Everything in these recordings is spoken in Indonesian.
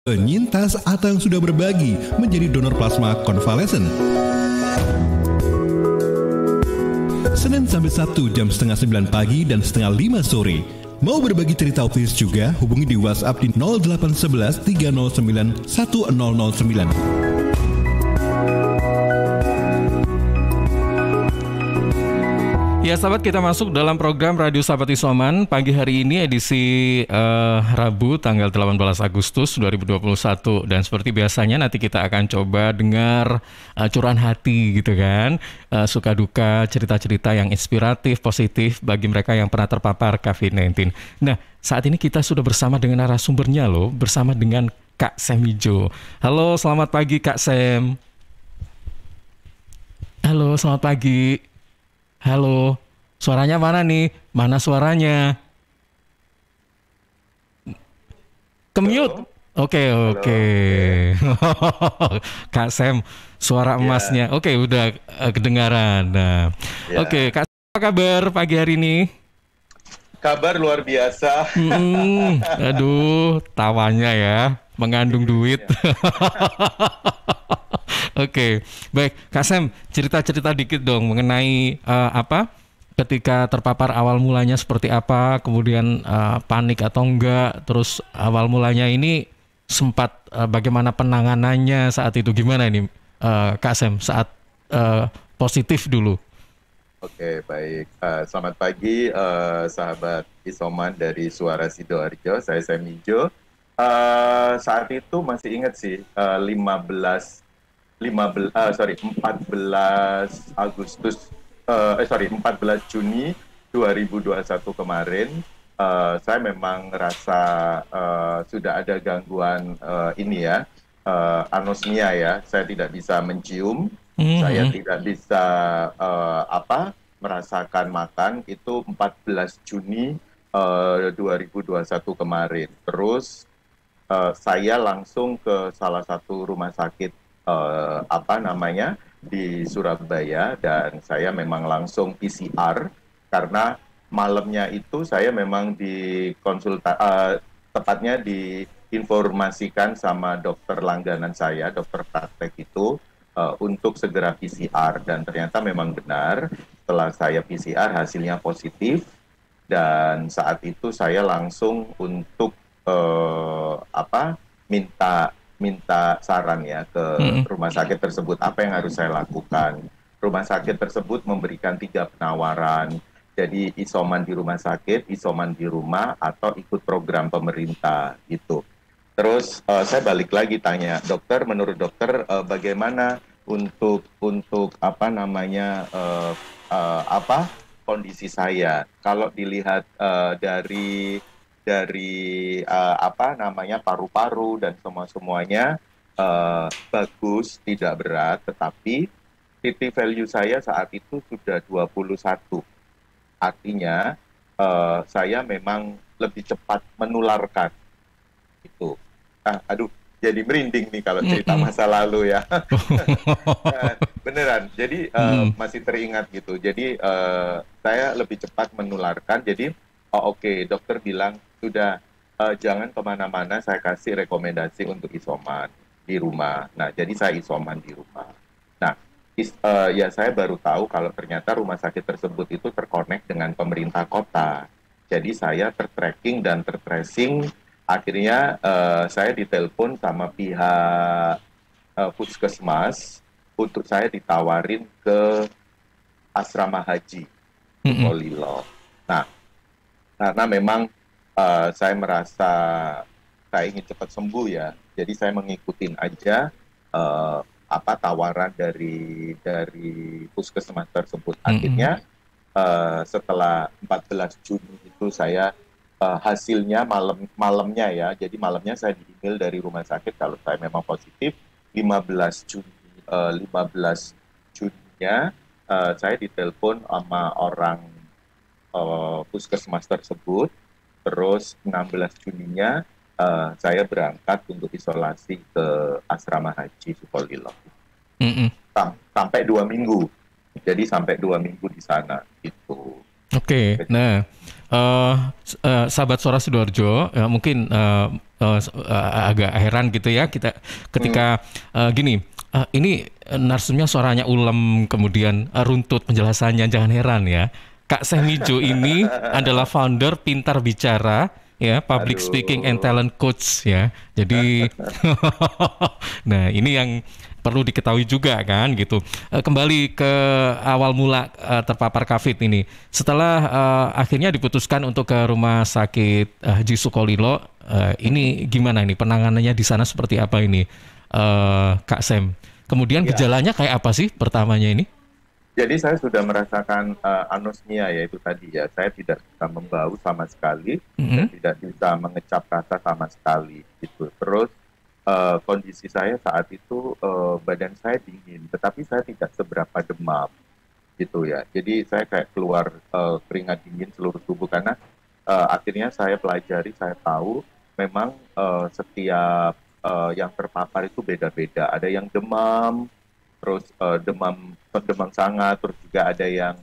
Penyintas atau yang sudah berbagi menjadi donor plasma konvalesen. Senin sampai Sabtu jam setengah 9 pagi dan setengah 5 sore. Mau berbagi cerita optimis juga, hubungi di WhatsApp di 0811 309 1009. Ya sahabat, kita masuk dalam program Radio Sahabat Isoman. Pagi hari ini edisi Rabu tanggal 18 Agustus 2021. Dan seperti biasanya nanti kita akan coba dengar curahan hati gitu kan. Suka duka, cerita-cerita yang inspiratif, positif bagi mereka yang pernah terpapar COVID-19. Nah, saat ini kita sudah bersama dengan narasumbernya loh, bersama dengan Kak Sam Ijo. Halo, selamat pagi Kak Sam. Halo, selamat pagi. Halo, suaranya mana nih? Mana suaranya? Kemute? Oke. Kak Sam, suara emasnya. Oke, udah kedengaran. Nah, Oke, Kak Sam, apa kabar pagi hari ini? Kabar luar biasa. Aduh, tawanya ya, mengandung duit. Oke, baik Kak Sam, cerita-cerita dikit dong mengenai ketika terpapar awal mulanya seperti apa, kemudian panik atau enggak, terus awal mulanya ini sempat bagaimana penanganannya saat itu, gimana ini Kak Sam saat positif dulu? Oke, baik. Selamat pagi sahabat Isoman dari Suara Sidoarjo, saya Sam Ijo. Saat itu masih ingat sih 14 Juni 2021 kemarin, saya memang ngerasa sudah ada gangguan anosmia ya. Saya tidak bisa mencium, saya tidak bisa merasakan makan. Itu 14 Juni 2021 kemarin. Terus saya langsung ke salah satu rumah sakit di Surabaya, dan saya memang langsung PCR karena malamnya itu saya memang tepatnya diinformasikan sama dokter langganan saya, dokter praktek itu, untuk segera PCR, dan ternyata memang benar setelah saya PCR hasilnya positif, dan saat itu saya langsung untuk minta saran ya ke rumah sakit tersebut, apa yang harus saya lakukan. Rumah sakit tersebut memberikan 3 penawaran, jadi isoman di rumah sakit, isoman di rumah, atau ikut program pemerintah gitu. Terus saya balik lagi tanya, dokter, menurut dokter bagaimana untuk kondisi saya? Kalau dilihat dari paru-paru dan semuanya bagus, tidak berat, tetapi TT value saya saat itu sudah 21. Artinya saya memang lebih cepat menularkan itu. Jadi merinding nih kalau cerita masa lalu ya. Beneran. Jadi masih teringat gitu. Jadi saya lebih cepat menularkan. Jadi oke, dokter bilang sudah jangan kemana-mana, saya kasih rekomendasi untuk isoman di rumah. Nah, jadi saya isoman di rumah. Nah, saya baru tahu kalau ternyata rumah sakit tersebut itu terkonek dengan pemerintah kota. Jadi saya tertracking dan tertracing. Akhirnya saya ditelepon sama pihak puskesmas untuk saya ditawarin ke asrama haji Sukolilo. Nah, karena memang saya merasa saya ingin cepat sembuh ya, jadi saya mengikutin aja tawaran dari puskesmas tersebut. Akhirnya setelah 14 Juni itu saya hasilnya malamnya ya, jadi malamnya saya di-email dari rumah sakit kalau saya memang positif. 15 Juninya saya ditelepon sama orang puskesmas tersebut. Terus 16 Juninya saya berangkat untuk isolasi ke asrama haji Sukolilo. Sampai 2 minggu. Jadi sampai 2 minggu di sana gitu. Oke, nah, sahabat Suara Sidoarjo, mungkin agak heran gitu ya kita Hmm, ketika gini, ini narsumnya suaranya ulem, kemudian runtut penjelasannya, jangan heran ya. Kak Semijo ini adalah founder Pintar Bicara, ya, public speaking and aduh. talent coach ya. Jadi, nah ini yang perlu diketahui juga kan gitu. Kembali ke awal mula terpapar COVID ini. Setelah akhirnya diputuskan untuk ke rumah sakit Haji Sukolilo, ini gimana ini penanganannya di sana seperti apa ini, Kak Sem? Kemudian Ya, gejalanya kayak apa sih pertamanya ini? jadi saya sudah merasakan anosmia yaitu tadi ya, saya tidak bisa membau sama sekali dan Mhm. tidak bisa mengecap rasa sama sekali gitu. Terus kondisi saya saat itu badan saya dingin, tetapi saya tidak seberapa demam gitu ya. Jadi saya kayak keluar keringat dingin seluruh tubuh karena akhirnya saya pelajari, saya tahu memang setiap yang terpapar itu beda-beda. Ada yang demam, terus demam sangat, terus juga ada yang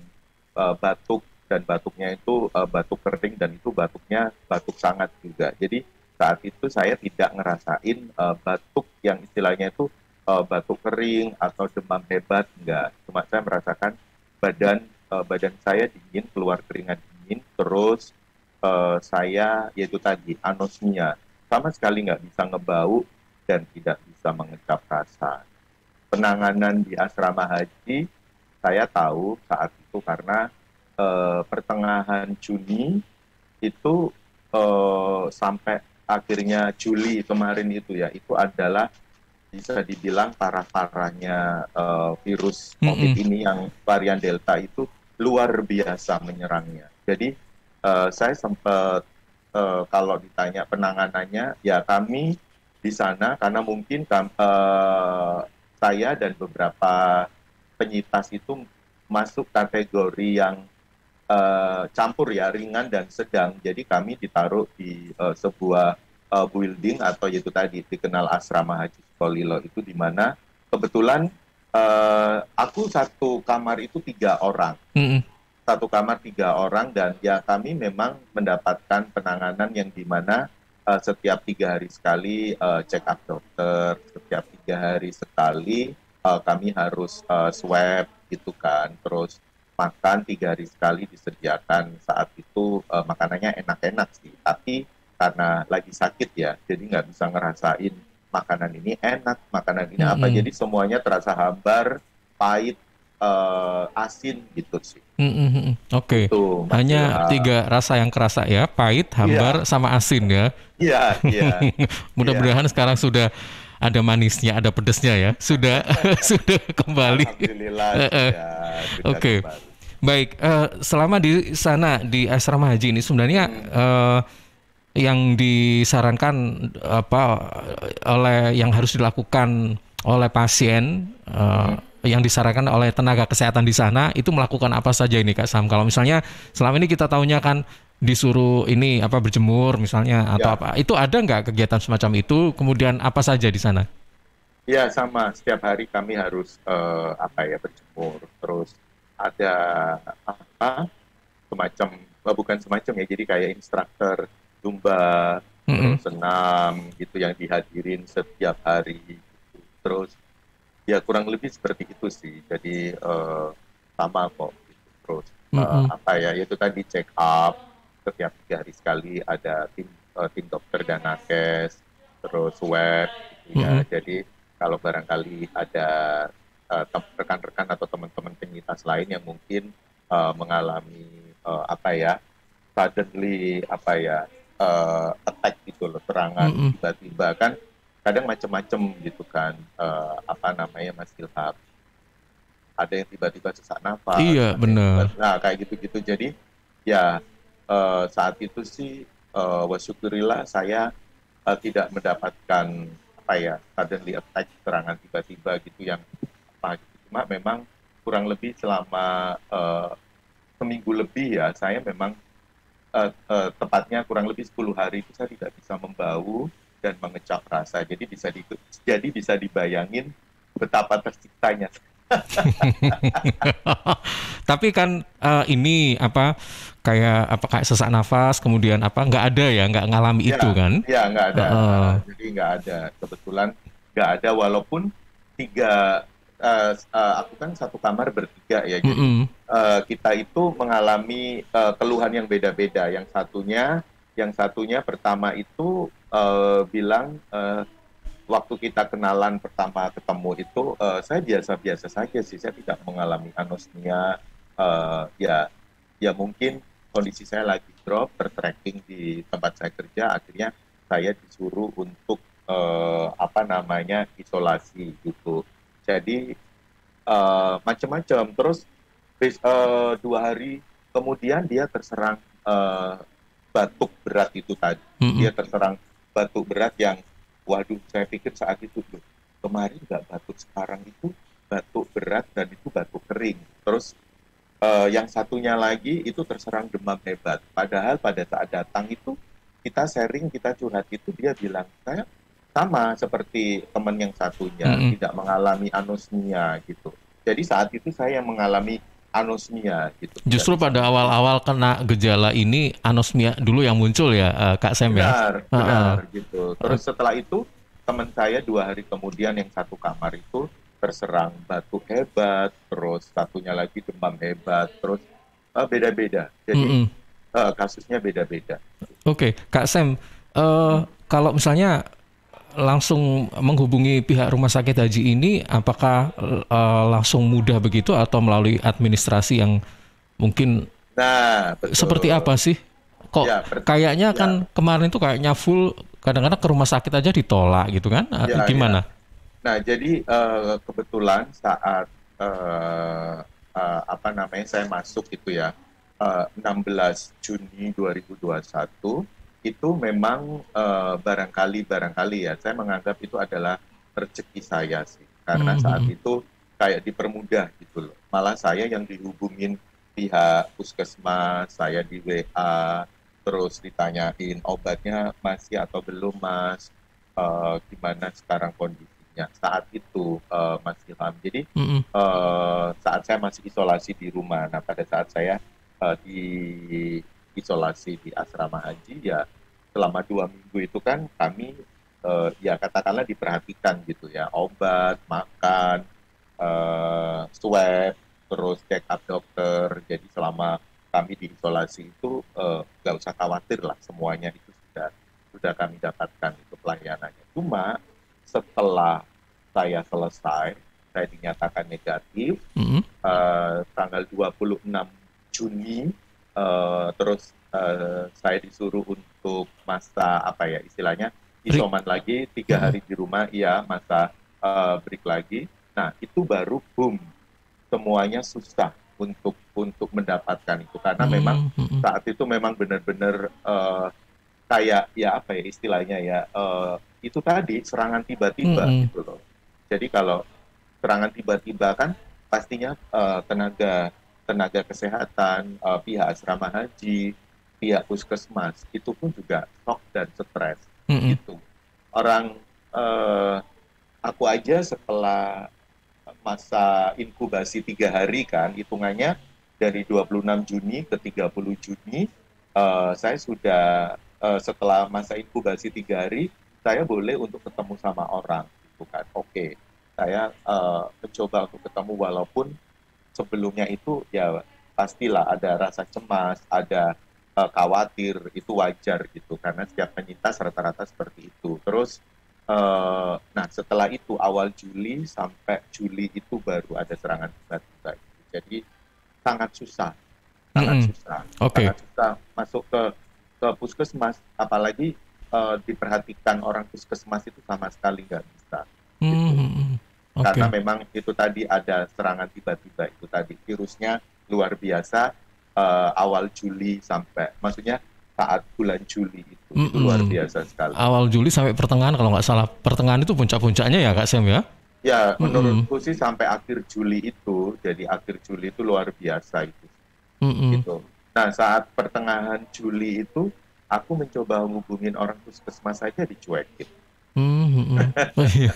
batuk dan batuknya itu batuk kering dan itu batuknya batuk sangat juga. Jadi saat itu saya tidak ngerasain batuk yang istilahnya itu batuk kering atau demam hebat, enggak. Cuma saya merasakan badan saya dingin, keluar keringat dingin, terus saya yaitu tadi anosmia, sama sekali nggak bisa ngebau dan tidak bisa mengecap rasa. Penanganan di asrama haji saya tahu saat itu karena pertengahan Juni itu sampai akhirnya Juli kemarin itu ya, itu adalah bisa dibilang parah-parahnya virus COVID Mhm. ini yang varian Delta itu luar biasa menyerangnya. Jadi saya sempat kalau ditanya penanganannya, ya kami di sana karena mungkin saya dan beberapa penyintas itu masuk kategori yang campur ya, ringan dan sedang. Jadi kami ditaruh di sebuah building atau yaitu tadi dikenal asrama Haji Sukolilo itu, di mana kebetulan aku satu kamar itu 3 orang. Mhm. Satu kamar 3 orang dan ya kami memang mendapatkan penanganan yang dimana setiap 3 hari sekali check up dokter, setiap 3 hari sekali kami harus swab gitu kan, terus makan 3 hari sekali disediakan. Saat itu makanannya enak-enak sih, tapi karena lagi sakit ya, jadi nggak bisa ngerasain makanan ini enak, makanan ini apa, Mhm. jadi semuanya terasa hambar, pahit, asin gitu sih. Mhm, mhm. Oke, Itu Mas hanya Ilham. 3 rasa yang kerasa ya, pahit, Iya, hambar, sama asin ya. iya, iya, iya. Mudah-mudahan sekarang sudah ada manisnya, ada pedesnya ya. Sudah sudah kembali. Alhamdulillah Heeh. sudah Oke. kembali. Baik, selama di sana di asrama haji ini sebenarnya Hmm, yang disarankan apa oleh yang harus dilakukan oleh pasien, hmm, yang disarankan oleh tenaga kesehatan di sana itu melakukan apa saja ini Kak Sam? Kalau misalnya selama ini kita tahunya kan disuruh ini apa berjemur misalnya atau ya, apa, itu ada nggak kegiatan semacam itu? Kemudian apa saja di sana? ya sama. Setiap hari kami harus apa ya, berjemur. Terus ada apa semacam bukan semacam ya, jadi kayak instruktur zumba, Mm-mm. terus senam gitu yang dihadirin setiap hari gitu. Terus ya kurang lebih seperti itu sih. Jadi sama kok gitu. Terus Mm-mm. apa ya, itu tadi check up setiap 3 hari sekali, ada tim dokter dan nakes, terus swab gitu ya. Mm-mm. Jadi kalau barangkali ada rekan-rekan atau teman-teman penyintas lain yang mungkin mengalami apa ya, suddenly apa ya, attack gitu loh, serangan Mm-mm. tiba-tiba kan, kadang macam-macam gitu kan, apa namanya Mas Ilham, ada yang tiba-tiba sesak nafas, Iya, ada yang tiba, benar. nah kayak gitu-gitu. Jadi ya saat itu sih wasyukurillah saya tidak mendapatkan apa ya, suddenly attack, serangan tiba-tiba gitu yang apa gitu. Cuma memang kurang lebih selama seminggu lebih ya, saya memang tepatnya kurang lebih 10 hari itu saya tidak bisa membau dan mengecap rasa. Jadi bisa dibayangin betapa tersiktanya. Tapi kan ini apa kayak sesak nafas kemudian apa nggak ada ya nggak ngalami Ya, itu kan? ya nggak ada. Heeh. Jadi nggak ada. Kebetulan nggak ada walaupun aku kan satu kamar bertiga ya. Jadi Mm-mm. kita itu mengalami keluhan yang beda-beda. Yang satunya pertama itu bilang waktu kita kenalan pertama ketemu itu saya biasa-biasa saja sih. Saya tidak mengalami anosmia. Ya, ya mungkin kondisi saya lagi drop, tertracking di tempat saya kerja, akhirnya saya disuruh untuk apa namanya isolasi gitu. Jadi macam-macam. Terus 2 hari kemudian dia terserang batuk berat itu tadi. Mm-mm. Dia terserang batuk berat yang, waduh, saya pikir saat itu loh, kemarin nggak batuk, sekarang itu batuk berat dan itu batuk kering. Terus yang satunya lagi itu terserang demam hebat. Padahal pada saat datang itu kita sharing, kita curhat itu dia bilang saya sama seperti teman yang satunya, Mm-mm. tidak mengalami anosmia gitu. Jadi saat itu saya yang mengalami anosmia gitu. Tidak Justru bisa pada awal-awal kena gejala ini anosmia dulu yang muncul ya, Kak Sam ya. benar, Heeh. benar gitu. Terus setelah itu teman saya 2 hari kemudian yang satu kamar itu terserang batuk hebat, terus satunya lagi demam hebat, terus beda-beda. Jadi Mm-mm. kasusnya beda-beda. Oke, Kak Sam, kalau misalnya langsung menghubungi pihak rumah sakit haji ini, apakah langsung mudah begitu atau melalui administrasi yang mungkin Nah, seperti betul. apa sih? Kok Ya, kayaknya ya, kan kemarin tuh kayaknya full, kadang-kadang ke rumah sakit aja ditolak gitu kan? ya. Gimana? Nah, jadi kebetulan saat apa namanya saya masuk itu ya 16 Juni 2021 itu memang barangkali ya saya menganggap itu adalah rezeki saya sih karena saat Mhm. itu kayak dipermudah gitu loh. Malah saya yang dihubungin pihak puskesmas, saya di WA, terus ditanyain obatnya masih atau belum Mas, gimana sekarang kondisinya saat itu Mas Ilham. Jadi Mhm. saat saya masih isolasi di rumah, nah pada saat saya di isolasi di asrama haji ya selama 2 minggu itu kan kami ya katakanlah diperhatikan gitu ya, obat, makan, swab, terus check up dokter. Jadi selama kami di isolasi itu nggak usah khawatir lah, semuanya itu sudah kami dapatkan itu pelayanannya. Cuma setelah saya selesai, saya dinyatakan negatif Mhm. tanggal 26 Juni, terus saya disuruh untuk masa apa ya istilahnya Break. isoman lagi 3 hari Mhm. di rumah, iya masa break lagi. Nah itu baru boom, semuanya susah untuk mendapatkan itu karena memang Mhm. Mhm. saat itu memang benar-benar kayak ya apa ya istilahnya ya itu tadi serangan tiba-tiba Mhm. gitu loh. Jadi kalau serangan tiba-tiba kan pastinya tenaga tenaga kesehatan, pihak asrama haji, pihak puskesmas itu pun juga shock dan stres Mhm. gitu. Orang aku aja setelah masa inkubasi 3 hari kan hitungannya dari 26 Juni ke 30 Juni saya sudah setelah masa inkubasi 3 hari saya boleh untuk ketemu sama orang gitu kan. Oke, saya mencoba untuk ketemu walaupun sebelumnya itu ya pastilah ada rasa cemas, ada khawatir, itu wajar gitu karena setiap penyintas rata-rata seperti itu. Terus nah setelah itu awal Juli sampai Juli itu baru ada serangan tiba-tiba. Jadi sangat susah, sangat Mhm. susah, Oke. sangat susah masuk ke puskesmas, apalagi diperhatikan orang puskesmas itu sama sekali nggak bisa gitu. Mhm. Karena Oke. memang itu tadi ada serangan tiba-tiba itu tadi virusnya luar biasa awal Juli sampai maksudnya saat bulan Juli itu luar Mhm. biasa sekali. Awal Juli sampai pertengahan kalau nggak salah. Pertengahan itu puncak-puncaknya ya Kak Sam ya? Ya Mhm. menurutku sih sampai akhir Juli itu, jadi akhir Juli itu luar biasa itu Mhm. gitu. Nah saat pertengahan Juli itu aku mencoba hubungin orang puskesmas saja dicuekin. Mhm. Oh iya.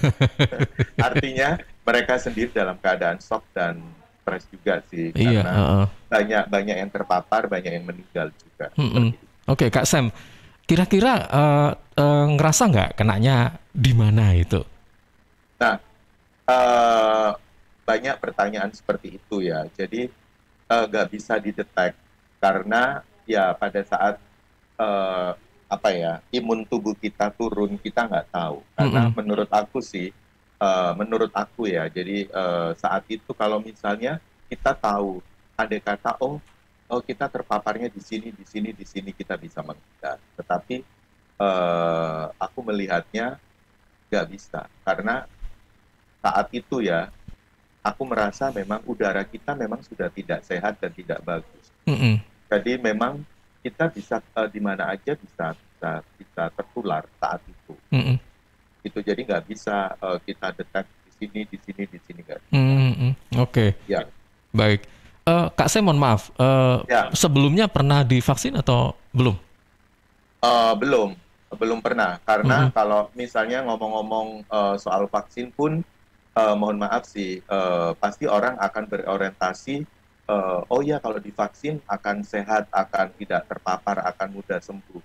Artinya mereka sendiri dalam keadaan shock dan stres juga sih, Iya, karena heeh. banyak yang terpapar, banyak yang meninggal juga. Mm-mm. Seperti itu. Oke, Kak Sam, kira-kira ngerasa nggak kenanya di mana itu? Nah, eh, banyak pertanyaan seperti itu ya. Jadi nggak bisa didetek karena ya pada saat eh, apa ya, imun tubuh kita turun, kita nggak tahu. Karena Mm-mm. menurut aku ya, jadi saat itu kalau misalnya kita tahu, andai kata oh kita terpaparnya di sini, di sini, di sini, kita bisa menghindar. Tetapi aku melihatnya nggak bisa karena saat itu ya, aku merasa memang udara kita memang sudah tidak sehat dan tidak bagus. Mm-mm. Jadi memang kita bisa di mana aja bisa tertular saat itu. Mm-mm. Itu jadi nggak bisa kita detek di sini nggak bisa. Mm-mm. Oke, Ya, baik. Kak Sam, mohon maaf, ya, sebelumnya pernah divaksin atau belum? belum belum pernah karena Mm-mm. kalau misalnya ngomong-ngomong soal vaksin pun mohon maaf sih, pasti orang akan berorientasi, oh ya kalau divaksin akan sehat, akan tidak terpapar, akan mudah sembuh.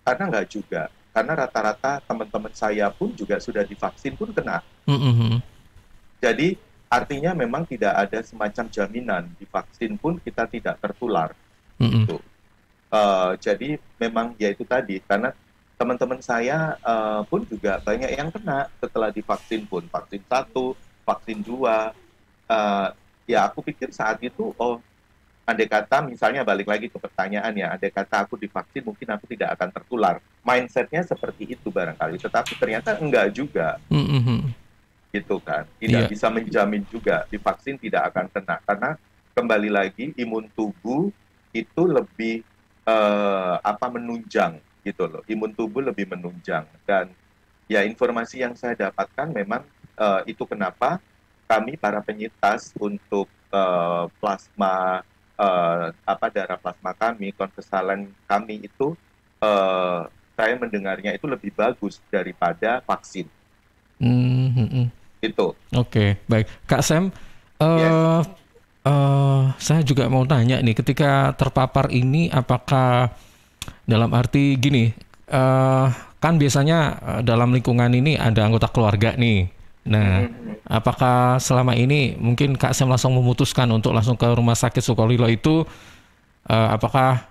Karena nggak juga. Karena rata-rata teman-teman saya pun juga sudah divaksin pun kena. Mm-mm. Jadi artinya memang tidak ada semacam jaminan divaksin pun kita tidak tertular Mm-mm. gitu. Jadi memang ya itu tadi karena teman-teman saya pun juga banyak yang kena setelah divaksin pun vaksin satu, vaksin dua. Eh, ya aku pikir saat itu andai kata misalnya balik lagi ke pertanyaan ya, andai kata aku divaksin mungkin aku tidak akan tertular. Mindsetnya seperti itu barangkali, tetapi ternyata enggak juga Mm-mm. gitu kan. Tidak Iya. bisa menjamin juga divaksin tidak akan kena karena kembali lagi imun tubuh itu lebih menunjang gitu loh. Imun tubuh lebih menunjang dan ya informasi yang saya dapatkan memang itu kenapa kami para penyintas untuk plasma darah plasma kami, konvesalen kami itu eh, saya mendengarnya itu lebih bagus daripada vaksin. Mm-mm. Itu. Oke, baik. Kak Sam, Yes. eh saya juga mau tanya nih, ketika terpapar ini apakah dalam arti gini, kan biasanya dalam lingkungan ini ada anggota keluarga nih. Nah, Mhm. apakah selama ini mungkin Kak Sam langsung memutuskan untuk langsung ke rumah sakit Sukolilo itu, apakah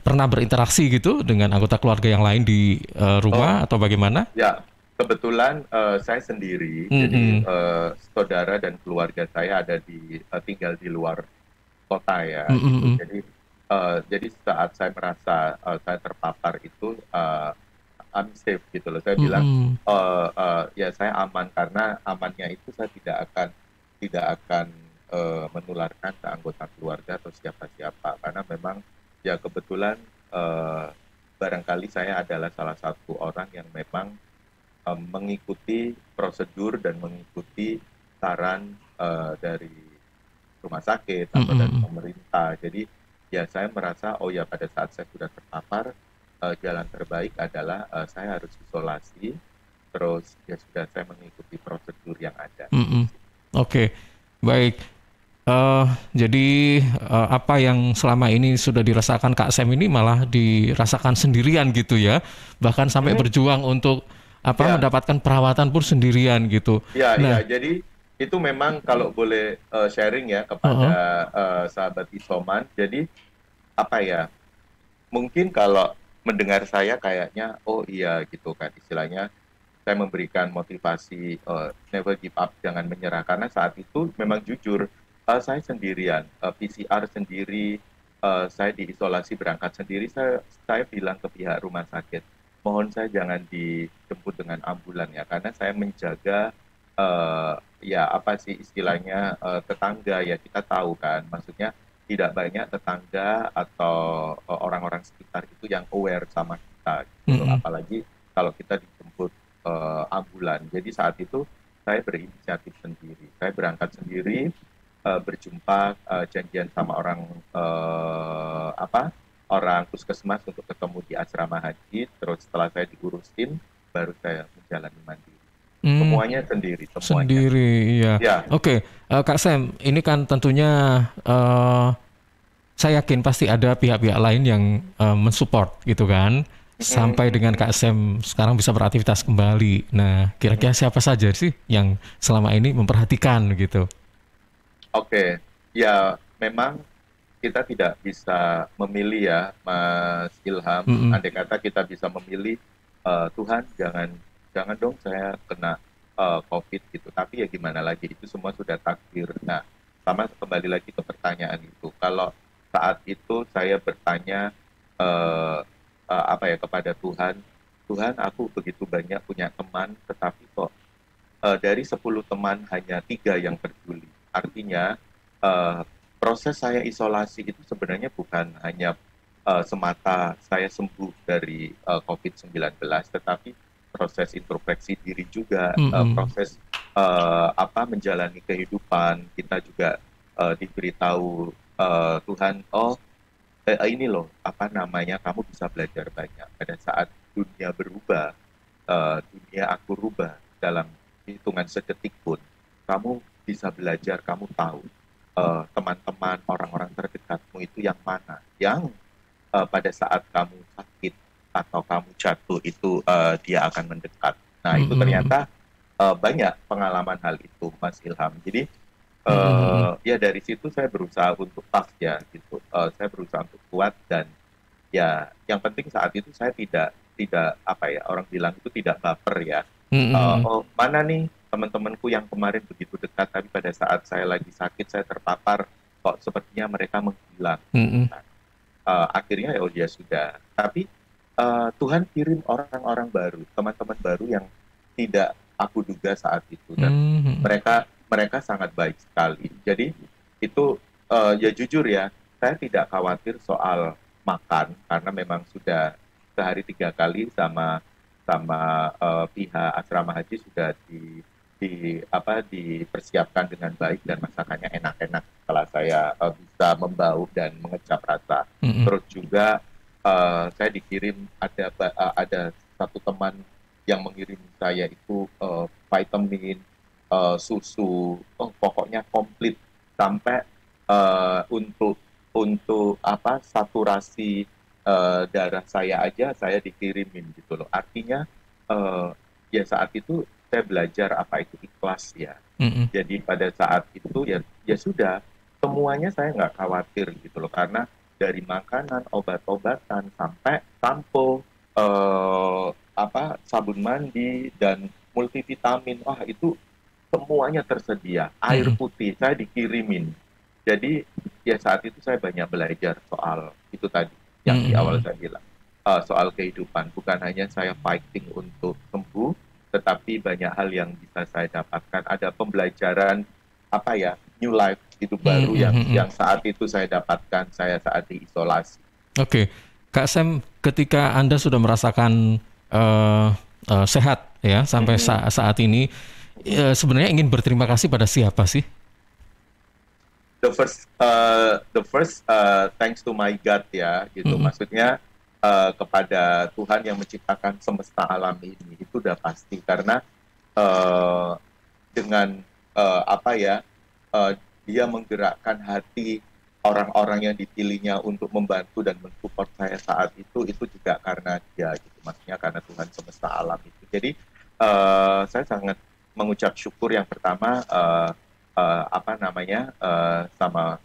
pernah berinteraksi gitu dengan anggota keluarga yang lain di Oh, rumah atau bagaimana? ya, kebetulan saya sendiri, jadi Mm-mm. saudara dan keluarga saya ada tinggal di luar kota ya, gitu. Mm-mm. Jadi saat saya merasa saya terpapar itu I'm safe gitu loh. Saya bilang Mm-mm. ya saya aman karena amannya itu saya tidak akan menularkan ke anggota keluarga atau siapa-siapa karena memang ya kebetulan eh, barangkali saya adalah salah satu orang yang memang mengikuti prosedur dan mengikuti saran dari rumah sakit atau dari Mm-mm. pemerintah. Jadi ya saya merasa oh ya pada saat saya sudah terpapar jalan terbaik adalah saya harus isolasi. Terus ya sudah saya mengikuti prosedur yang ada. Mm-mm. Oke, baik. Eh, jadi apa yang selama ini sudah dirasakan Kak Sam ini malah dirasakan sendirian gitu ya, bahkan sampai Hmm, berjuang untuk apa ya, mendapatkan perawatan pun sendirian gitu. ya, ya. Nah, Jadi itu memang kalau boleh sharing ya kepada heeh, sahabat isoman. Jadi apa ya? Mungkin kalau mendengar saya kayaknya oh iya gitu kan istilahnya saya memberikan motivasi never give up, jangan menyerah karena saat itu memang jujur saya sendirian, PCR sendiri, saya diisolasi berangkat sendiri, saya bilang ke pihak rumah sakit mohon saya jangan dijemput dengan ambulan ya karena saya menjaga eh, ya apa sih istilahnya tetangga ya kita tahu kan maksudnya tidak banyak tetangga atau orang-orang sekitar itu yang aware sama kita gitu loh. mm-mm, Apalagi kalau kita dijemput ambulan. Jadi saat itu saya berinisiatif sendiri. Saya berangkat sendiri, berjumpa, janjian sama orang puskesmas untuk ketemu di asrama haji. Terus setelah saya diurusin, baru saya menjalani mandiri. Semuanya sendiri, semuanya. Sendiri, iya. Ya. Oke, Kak Sam, ini kan tentunya saya yakin pasti ada pihak-pihak lain yang mensupport gitu kan, sampai dengan Kak Sam sekarang bisa beraktivitas kembali. Nah, kira-kira siapa saja sih yang selama ini memperhatikan gitu? Oke, ya memang kita tidak bisa memilih ya, Mas Ilham. Mm-mm. Andai kata kita bisa memilih, Tuhan jangan dong saya kena COVID gitu. Tapi ya gimana lagi, itu semua sudah takdir. Nah, sama kembali lagi ke pertanyaan itu. Kalau saat itu saya bertanya apa ya kepada Tuhan, Tuhan aku begitu banyak punya teman, tetapi kok dari 10 teman hanya 3 yang peduli. Artinya proses saya isolasi itu sebenarnya bukan hanya semata saya sembuh dari COVID-19, tetapi proses introspeksi diri juga, proses menjalani kehidupan. Kita juga diberitahu Tuhan, ini loh, kamu bisa belajar banyak. Pada saat dunia berubah, dunia aku rubah dalam hitungan sedetik pun, kamu bisa belajar, kamu tahu teman-teman, orang-orang terdekatmu itu yang mana, yang pada saat kamu sakit atau kamu jatuh itu dia akan mendekat. Nah, itu ternyata banyak pengalaman hal itu, Mas Ilham. Jadi ya dari situ saya berusaha untuk tough ya gitu. Saya berusaha untuk kuat, dan ya yang penting saat itu saya tidak orang bilang itu tidak baper ya. Mana nih teman-temanku yang kemarin begitu dekat, tapi pada saat saya lagi sakit, saya terpapar, kok sepertinya mereka menghilang. Akhirnya ya sudah. Tapi Tuhan kirim orang-orang baru, teman-teman baru yang tidak aku duga saat itu, dan mereka sangat baik sekali. Jadi itu ya jujur ya, saya tidak khawatir soal makan, karena memang sudah sehari 3 kali sama pihak asrama haji sudah dipersiapkan dengan baik, dan masakannya enak-enak setelah saya bisa membau dan mengecap rasa. Terus juga saya dikirim, ada satu teman yang mengirim saya itu vitamin, susu, pokoknya komplit sampai untuk saturasi darah saya aja saya dikirimin gitu loh. Artinya ya saat itu saya belajar apa itu ikhlas ya. Jadi pada saat itu ya sudah, semuanya saya nggak khawatir gitu loh, karena dari makanan, obat-obatan, sampai sampo, sabun mandi dan multivitamin, itu semuanya tersedia. Air putih saya dikirimin. Jadi ya saat itu saya banyak belajar soal itu tadi yang di awal saya bilang, soal kehidupan. Bukan hanya saya fighting untuk sembuh, tetapi banyak hal yang bisa saya dapatkan. Ada pembelajaran new life, hidup baru yang saat itu saya dapatkan, saya saat diisolasi. Oke, Kak Sam, ketika Anda sudah merasakan sehat ya sampai saat ini, sebenarnya ingin berterima kasih pada siapa sih? The first thanks to my God ya gitu. Maksudnya kepada Tuhan yang menciptakan semesta alam ini, itu udah pasti, karena dengan dia menggerakkan hati orang-orang yang dipilihnya untuk membantu dan mensupport saya saat itu juga karena dia gitu. Maksudnya karena Tuhan semesta alam itu. Jadi saya sangat mengucap syukur yang pertama sama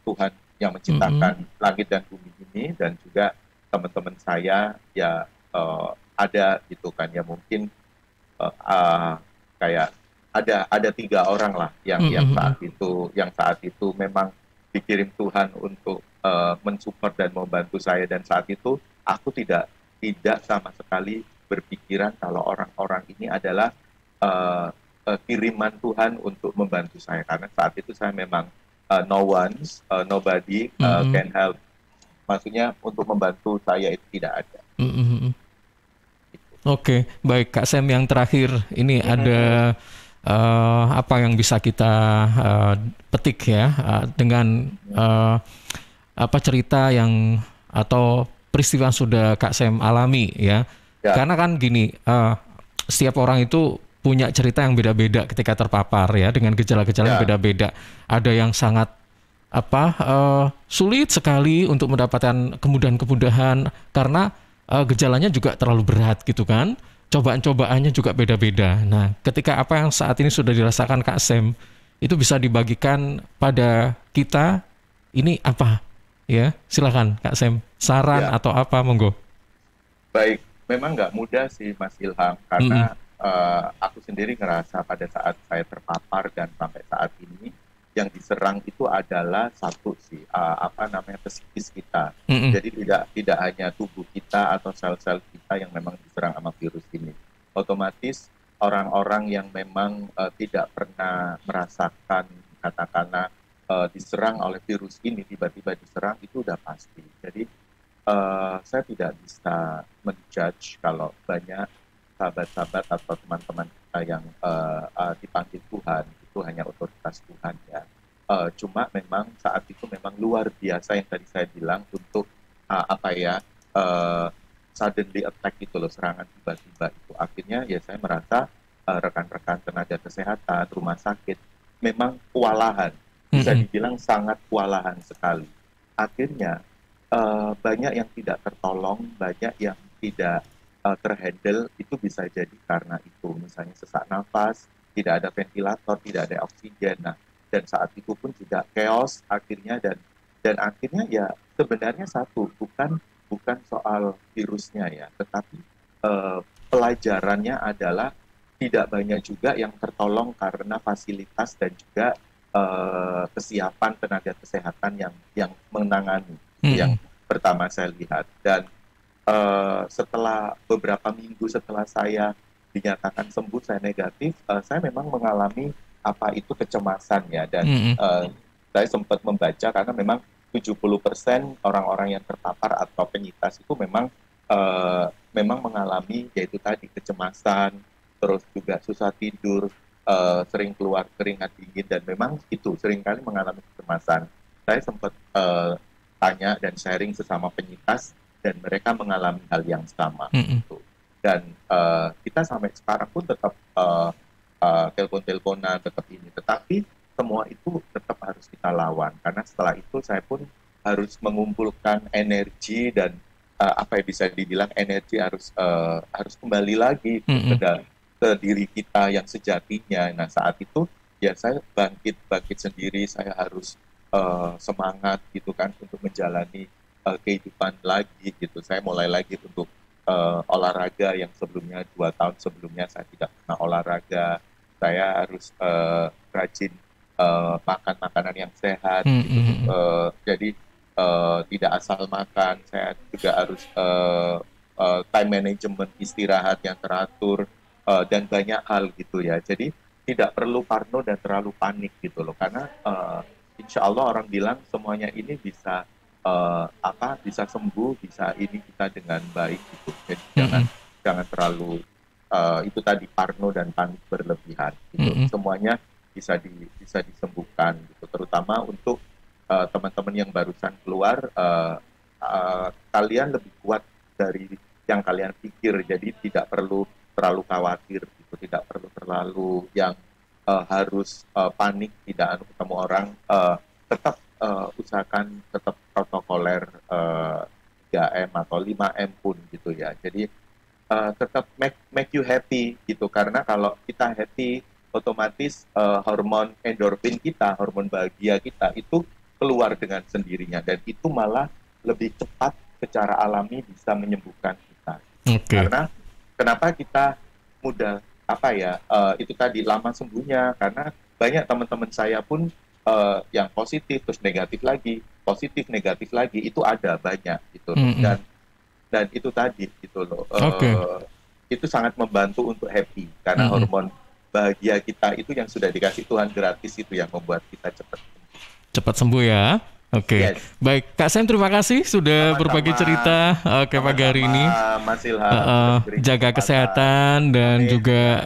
Tuhan yang menciptakan langit dan bumi ini, dan juga teman-teman saya ya ada gitu kan ya, mungkin kayak ada 3 orang lah yang saat itu memang dikirim Tuhan untuk mensupport dan membantu saya, dan saat itu aku tidak sama sekali berpikiran kalau orang-orang ini adalah kiriman Tuhan untuk membantu saya, karena saat itu saya memang nobody can help, maksudnya untuk membantu saya itu tidak ada. Oke, baik Kak Sam, yang terakhir ini ada apa yang bisa kita petik ya dengan cerita yang atau peristiwa yang sudah Kak Sam alami ya. Karena kan gini, setiap orang itu punya cerita yang beda-beda ketika terpapar ya, dengan gejala-gejala yang beda-beda. Ada yang sangat sulit sekali untuk mendapatkan kemudahan-kemudahan karena gejalanya juga terlalu berat gitu kan. Cobaan-cobaannya juga beda-beda. Nah, ketika apa yang saat ini sudah dirasakan Kak Sam, itu bisa dibagikan pada kita, ini apa? Ya, silakan Kak Sam, saran atau apa, monggo. Baik, memang nggak mudah sih Mas Ilham, karena aku sendiri ngerasa pada saat saya terpapar dan sampai saat ini, yang diserang itu adalah satu sih, psikis kita. Jadi tidak hanya tubuh kita atau sel-sel kita yang memang diserang sama virus ini. Otomatis orang-orang yang memang tidak pernah merasakan katakanlah diserang oleh virus ini, tiba-tiba diserang, itu udah pasti. Jadi saya tidak bisa menjudge kalau banyak sahabat-sahabat atau teman-teman kita yang dipanggil Tuhan, itu hanya otoritas Tuhan ya. Cuma memang saat itu memang luar biasa yang tadi saya bilang untuk suddenly attack itu loh, serangan tiba-tiba itu. Akhirnya ya saya merasa rekan-rekan tenaga kesehatan, rumah sakit memang kewalahan, bisa dibilang sangat kewalahan sekali. Akhirnya banyak yang tidak tertolong, banyak yang tidak terhandle, itu bisa jadi karena itu, misalnya sesak nafas, tidak ada ventilator, tidak ada oksigen. Nah, dan saat itu pun juga chaos akhirnya, dan akhirnya ya sebenarnya satu, bukan soal virusnya ya, tetapi pelajarannya adalah tidak banyak juga yang tertolong karena fasilitas dan juga kesiapan tenaga kesehatan yang menangani. Yang pertama saya lihat, dan setelah beberapa minggu setelah saya dinyatakan sembuh, saya negatif, saya memang mengalami kecemasan ya, dan saya sempat membaca karena memang 70% orang-orang yang terpapar atau penyintas itu memang mengalami yaitu tadi kecemasan, terus juga susah tidur, sering keluar keringat dingin, dan memang itu seringkali mengalami kecemasan. Saya sempat tanya dan sharing sesama penyintas, dan mereka mengalami hal yang sama. Gitu. Dan kita sampai sekarang pun tetap telepon-teleponan, tetap ini. Tetapi semua itu tetap harus kita lawan, karena setelah itu saya pun harus mengumpulkan energi, dan bisa dibilang energi harus kembali lagi ke diri kita yang sejatinya. Nah, saat itu ya saya bangkit sendiri, saya harus semangat gitu kan untuk menjalani kehidupan lagi gitu. Saya mulai lagi untuk olahraga yang sebelumnya 2 tahun sebelumnya saya tidak pernah olahraga. Saya harus rajin makan makanan yang sehat gitu. Jadi tidak asal makan. Saya juga harus time management, istirahat yang teratur, dan banyak hal gitu ya. Jadi tidak perlu parno dan terlalu panik gitu loh, karena insya Allah orang bilang semuanya ini bisa bisa sembuh, bisa ini kita dengan baik gitu. Jadi jangan terlalu itu tadi parno dan panik berlebihan gitu. Semuanya bisa disembuhkan gitu. Terutama untuk teman-teman yang barusan keluar, kalian lebih kuat dari yang kalian pikir. Jadi tidak perlu terlalu khawatir gitu, tidak perlu terlalu yang harus panik, tidak ketemu orang, tetap usahakan tetap protokoler 3M atau 5M pun gitu ya. Jadi tetap make you happy gitu, karena kalau kita happy otomatis hormon endorfin kita, hormon bahagia kita itu keluar dengan sendirinya, dan itu malah lebih cepat secara alami bisa menyembuhkan kita. Karena kenapa kita mudah itu tadi lama sembuhnya, karena banyak teman-teman saya pun yang positif terus negatif lagi, positif negatif lagi, itu ada banyak gitu. Dan itu tadi gitu loh, itu sangat membantu untuk happy, karena hormon bahagia kita itu yang sudah dikasih Tuhan gratis, itu yang membuat kita cepat sembuh ya. Yes. Baik, Kak Sam, terima kasih sudah berbagi cerita pagi hari ini. Mas Ilham, jaga kesehatan dan juga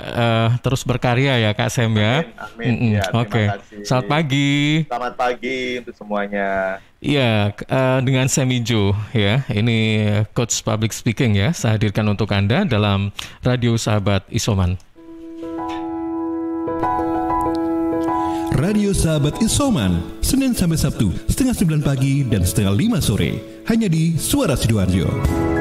terus berkarya ya Kak Sam ya. Amin. Ya, Selamat pagi. Selamat pagi untuk semuanya. Iya, dengan Sam Ijo ya. Ini Coach Public Speaking ya. Saya hadirkan untuk Anda dalam Radio Sahabat Isoman. Radio Sahabat Isoman, Senin sampai Sabtu, setengah 9 pagi dan setengah 5 sore. Hanya di Suara Sidoarjo.